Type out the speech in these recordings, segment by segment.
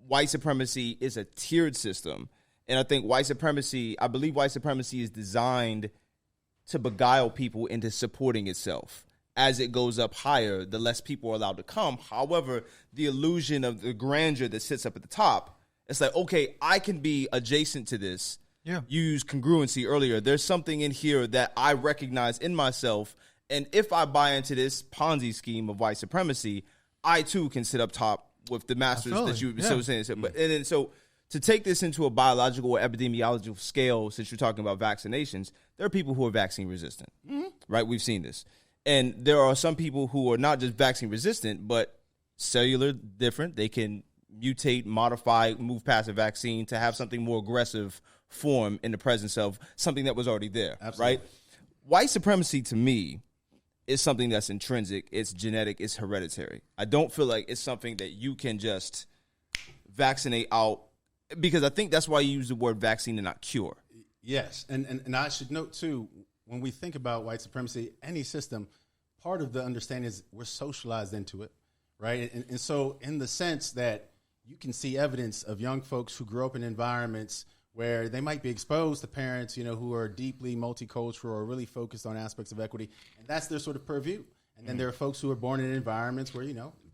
white supremacy is a tiered system. And I think I believe white supremacy is designed to beguile people into supporting itself. As it goes up higher, the less people are allowed to come. However, the illusion of the grandeur that sits up at the top, it's like, okay, I can be adjacent to this. Yeah. You used congruency earlier. There's something in here that I recognize in myself. And if I buy into this Ponzi scheme of white supremacy, I too can sit up top with the masters that you were saying. But and then so to take this into a biological or epidemiological scale, since you're talking about vaccinations, there are people who are vaccine resistant, right? We've seen this. And there are some people who are not just vaccine resistant, but cellular different. They can mutate, modify, move past a vaccine to have something more aggressive form in the presence of something that was already there, right? White supremacy to me is something that's intrinsic, it's genetic, it's hereditary. I don't feel like it's something that you can just vaccinate out, because I think that's why you use the word vaccine and not cure. Yes, and I should note too, when we think about white supremacy, any system, part of the understanding is we're socialized into it, right? And so in the sense that you can see evidence of young folks who grew up in environments where they might be exposed to parents, who are deeply multicultural or really focused on aspects of equity, and that's their sort of purview. And then there are folks who are born in environments where,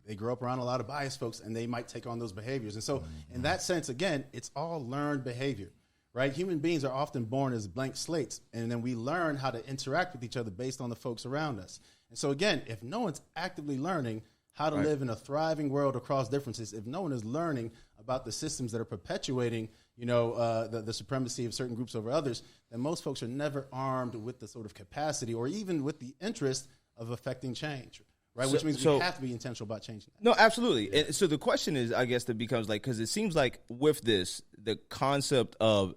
they grow up around a lot of biased folks, and they might take on those behaviors. And so in that sense, again, it's all learned behavior, right? Human beings are often born as blank slates, and then we learn how to interact with each other based on the folks around us. And so, again, if no one's actively learning how to live in a thriving world across differences, if no one is learning about the systems that are perpetuating, the supremacy of certain groups over others, then most folks are never armed with the sort of capacity or even with the interest of affecting change, right? Which means we have to be intentional about changing that. No, absolutely. Yeah. And so the question is, I guess, that becomes like, because it seems like with this, the concept of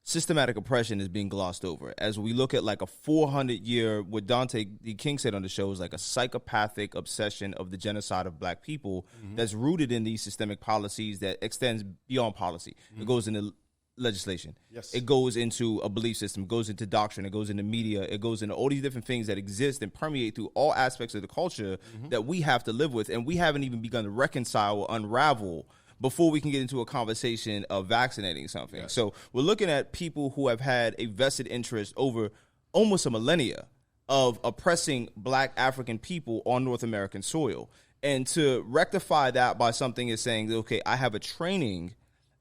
systematic oppression is being glossed over. As we look at like a 400-year, what Dante D. King said on the show is like a psychopathic obsession of the genocide of black people that's rooted in these systemic policies that extends beyond policy. It goes into legislation. Yes. It goes into a belief system. It goes into doctrine. It goes into media. It goes into all these different things that exist and permeate through all aspects of the culture that we have to live with. And we haven't even begun to reconcile or unravel before we can get into a conversation of vaccinating something. Yes. So we're looking at people who have had a vested interest over almost a millennia of oppressing black African people on North American soil. And to rectify that by something is saying, okay, I have a training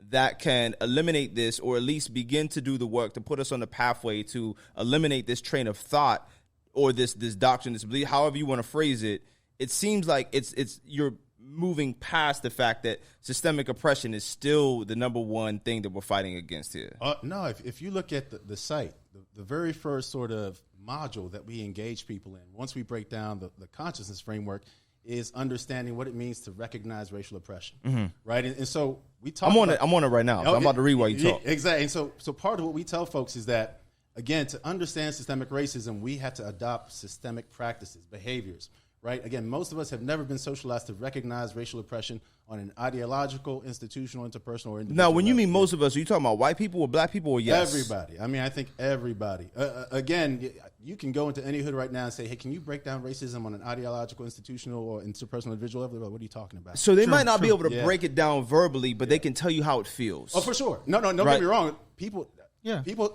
that can eliminate this, or at least begin to do the work to put us on the pathway to eliminate this train of thought or this doctrine, this belief, however you want to phrase it. It seems like it's you're moving past the fact that systemic oppression is still the number one thing that we're fighting against here. No, if you look at the site, the very first sort of module that we engage people in, once we break down the consciousness framework, is understanding what it means to recognize racial oppression, right? And so we talk. I'm on it right now. So I'm about to read while you talk. Exactly. And so part of what we tell folks is that, again, to understand systemic racism, we have to adopt systemic practices, behaviors. Right? Again, most of us have never been socialized to recognize racial oppression on an ideological, institutional, interpersonal, or individual Now, when you level. mean most of us, are you talking about white people or black people or yes? Everybody. I mean, I think everybody. Again, you can go into any hood right now and say, hey, can you break down racism on an ideological, institutional, or interpersonal, individual level? What are you talking about? So they might not be able to break it down verbally, but they can tell you how it feels. Oh, for sure. No, don't get me wrong. People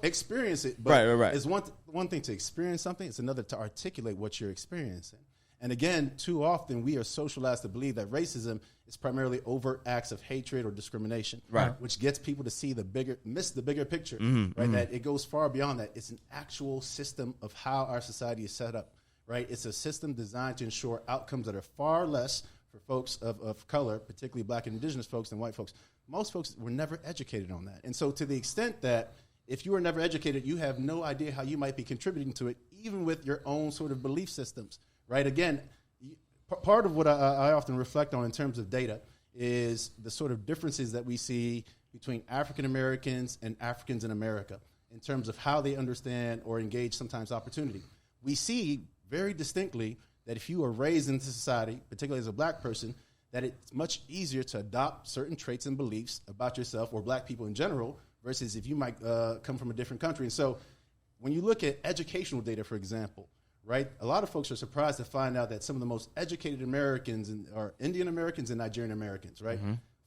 experience it, but right. it's one thing to experience something. It's another to articulate what you're experiencing. And again, too often we are socialized to believe that racism is primarily overt acts of hatred or discrimination, right? Which gets people to miss the bigger picture, right? That it goes far beyond that. It's an actual system of how our society is set up, right? It's a system designed to ensure outcomes that are far less for folks of color, particularly black and indigenous folks, than white folks. Most folks were never educated on that. And so to the extent that if you were never educated, you have no idea how you might be contributing to it, even with your own sort of belief systems. Right. Again, part of what I often reflect on in terms of data is the sort of differences that we see between African Americans and Africans in America in terms of how they understand or engage sometimes opportunity. We see very distinctly that if you are raised into society, particularly as a black person, that it's much easier to adopt certain traits and beliefs about yourself or black people in general versus if you might come from a different country. And so when you look at educational data, for example, right, a lot of folks are surprised to find out that some of the most educated Americans are Indian Americans and Nigerian Americans, right?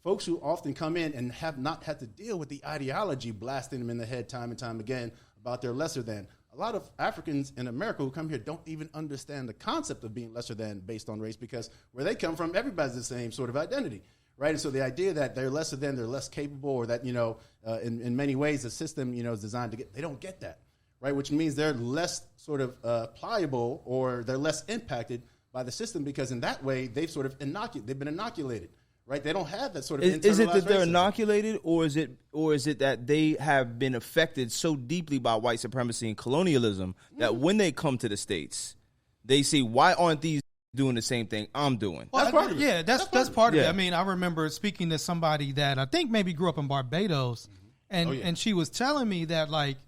folks who often come in and have not had to deal with the ideology blasting them in the head time and time again about their lesser than. A lot of Africans in America who come here don't even understand the concept of being lesser than based on race, because where they come from, everybody's the same sort of identity, right? And so the idea that they're lesser than, they're less capable, or that, in many ways the system, is designed to get, they don't get that, right? Which means they're less sort of pliable, or they're less impacted by the system, because in that way they've been inoculated. Right, they don't have that sort of. Is it that they're inoculated, or is it that they have been affected so deeply by white supremacy and colonialism that when they come to the States, they see, why aren't these doing the same thing I'm doing? Well, that's part of it. Yeah, that's part of it. I mean, I remember speaking to somebody that I think maybe grew up in Barbados, and she was telling me that like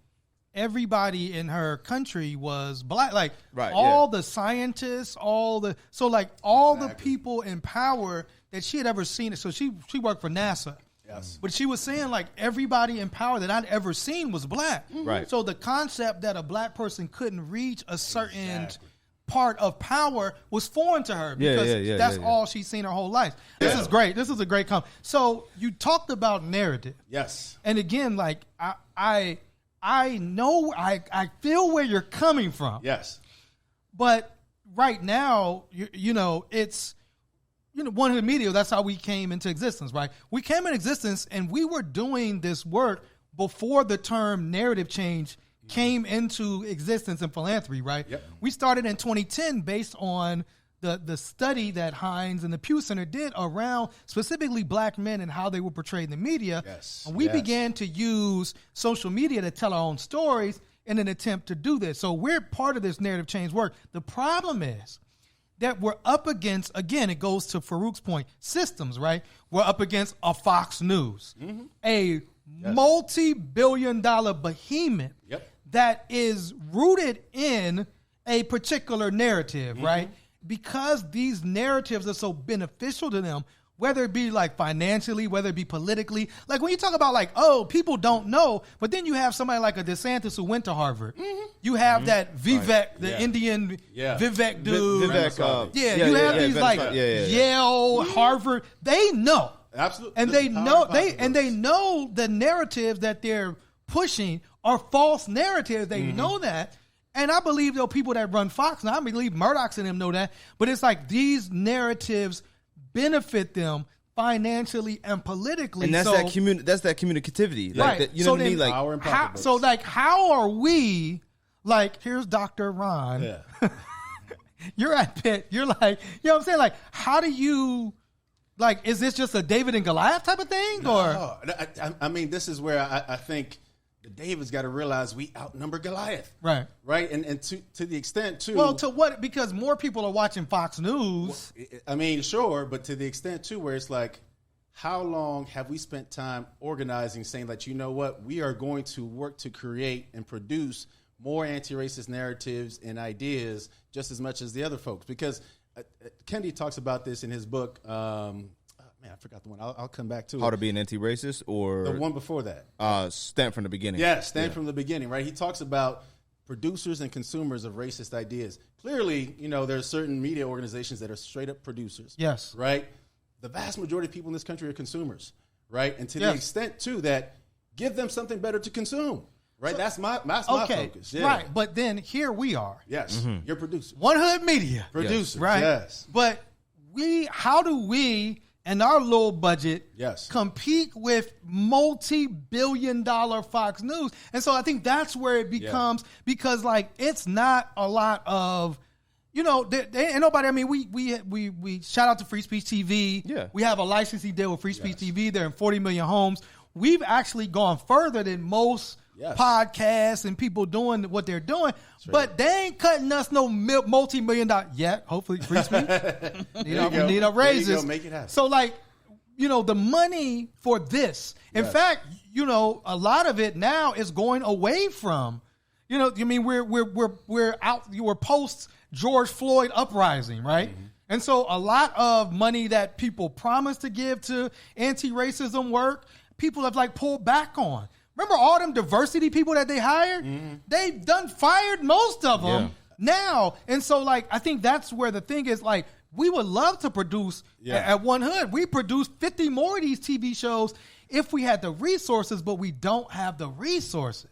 everybody in her country was black, like the scientists, all the people in power that she had ever seen it. So she worked for NASA. Yes. But she was saying like everybody in power that I'd ever seen was black. Right. So the concept that a black person couldn't reach a certain part of power was foreign to her, because that's all she's seen her whole life. This is great. This is a great comment. So you talked about narrative. Yes. And again, like I know, I feel where you're coming from. Yes. But right now, it's, 100 Media, that's how we came into existence, right? We came in existence and we were doing this work before the term narrative change came into existence in philanthropy, right? Yep. We started in 2010 based on the study that Hines and the Pew Center did around specifically black men and how they were portrayed in the media. Yes. And we began to use social media to tell our own stories in an attempt to do this. So we're part of this narrative change work. The problem is that we're up against, again, it goes to Farouk's point, systems, right? We're up against a Fox News, a multi-billion-dollar behemoth that is rooted in a particular narrative, right? Because these narratives are so beneficial to them, whether it be like financially, whether it be politically. Like when you talk about like, oh, people don't know, but then you have somebody like a DeSantis who went to Harvard. You have that Vivek, the Indian Vivek dude. You have these like Yale, Harvard. They know. Absolutely. And they know the narratives that they're pushing are false narratives. They know that. And I believe there are people that run Fox, and I believe Murdoch's and them know that. But it's like these narratives benefit them financially and politically. And that's that communicativity. Like that, you know what I mean? Like power and how are we, like, here's Dr. Ron. Yeah. You're at Pitt. You're like, you know what I'm saying? Like, how do you, like, is this just a David and Goliath type of thing? No, or I mean, this is where I think the David's got to realize we outnumber Goliath. Right. And to the extent, too. Well, to what? Because more people are watching Fox News. I mean, sure, but to the extent, too, where it's like, how long have we spent time organizing, saying that, you know what, we are going to work to create and produce more anti-racist narratives and ideas just as much as the other folks? Because Kendi talks about this in his book, I forgot the one. I'll come back to it. How to be an anti-racist, or the one before that? Stand from the beginning. Yeah, from the beginning, right? He talks about producers and consumers of racist ideas. Clearly, there are certain media organizations that are straight up producers. Yes. Right? The vast majority of people in this country are consumers, right? And to the extent, too, that give them something better to consume. Right? So, that's my focus. Yeah. Right. But then here we are. Yes. You're producers. 100 Media. Producers. Yes. Right? Yes. But how do we, and our low budget, compete with multi-billion-dollar Fox News? And so I think that's where it becomes, because like it's not a lot of, ain't nobody. I mean, we shout out to Free Speech TV. Yeah, we have a licensing deal with Free Speech TV. They're in 40 million homes. We've actually gone further than most podcasts and people doing what they're doing, but they ain't cutting us no multi-million-dollar yet. Hopefully, Free Speech. We need our raises. Make it happen. So, like, the money for this. In fact, a lot of it now is going away from. We're out. We're post George Floyd uprising, right? And so, a lot of money that people promised to give to anti-racism work, people have like pulled back on. Remember all them diversity people that they hired? They've fired most of them now. And so, like, I think that's where the thing is, like, we would love to produce at One Hood. We produce 50 more of these TV shows if we had the resources, but we don't have the resources.